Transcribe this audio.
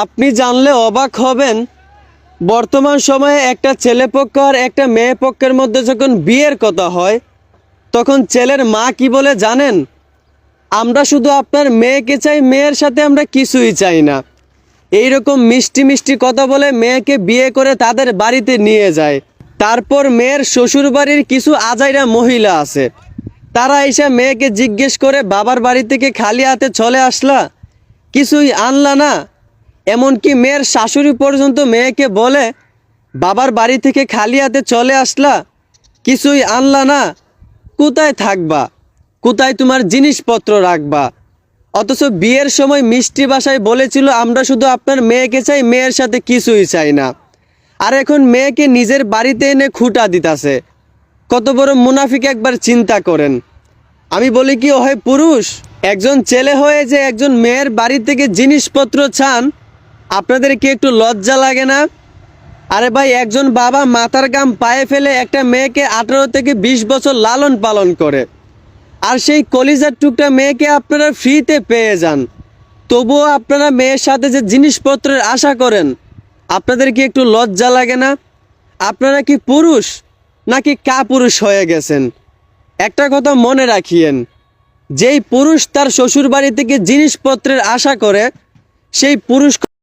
আপনি জানলে অবাক হবেন, বর্তমান সময়ে একটা ছেলেপক্ষ আর একটা মেয়ে পক্ষের মধ্যে যখন বিয়ের কথা হয়, তখন ছেলের মা কি বলে জানেন? আমরা শুধু আপনার মেয়েকে চাই, মেয়ের সাথে আমরা কিছুই চাই না। এইরকম মিষ্টি মিষ্টি কথা বলে মেয়েকে বিয়ে করে তাদের বাড়িতে নিয়ে যায়। তারপর মেয়ের শ্বশুর বাড়ির কিছু আজাইরা মহিলা আছে, তারা এসে মেয়েকে জিজ্ঞেস করে, বাবার বাড়ি থেকে খালি হাতে চলে আসলা, কিছুই আনলা না? এমনকি মেয়ের শাশুড়ি পর্যন্ত মেয়েকে বলে, বাবার বাড়ি থেকে খালি হাতে চলে আসলা, কিছুই আনলা না, কোথায় থাকবা, কোথায় তোমার জিনিসপত্র রাখবা? অথচ বিয়ের সময় মিষ্টি ভাষায় বলেছিল, আমরা শুধু আপনার মেয়েকে চাই, মেয়ের সাথে কিছুই চাই না। আর এখন মেয়েকে নিজের বাড়িতে এনে খুঁটা দিতাছে। কত বড় মুনাফিক একবার চিন্তা করেন। আমি বলি কি, ও হয় পুরুষ? একজন ছেলে হয়ে যে একজন মেয়ের বাড়ি থেকে জিনিসপত্র চান, আপনাদের কি একটু লজ্জা লাগে না? আরে ভাই, একজন বাবা মাথার ঘাম পায়ে ফেলে একটা মেয়েকে 18 থেকে 20 বছর লালন পালন করে, আর সেই কলিজার টুকটা মেয়েকে আপনারা ফ্রিতে পেয়ে যান। তবুও আপনারা মেয়ের সাথে যে জিনিসপত্রের আশা করেন, আপনাদের কি একটু লজ্জা লাগে না? আপনারা কি পুরুষ নাকি কাপুরুষ হয়ে গেছেন? একটা কথা মনে রাখিয়েন, যেই পুরুষ তার শ্বশুর বাড়ি থেকে জিনিসপত্রের আশা করে, সেই পুরুষ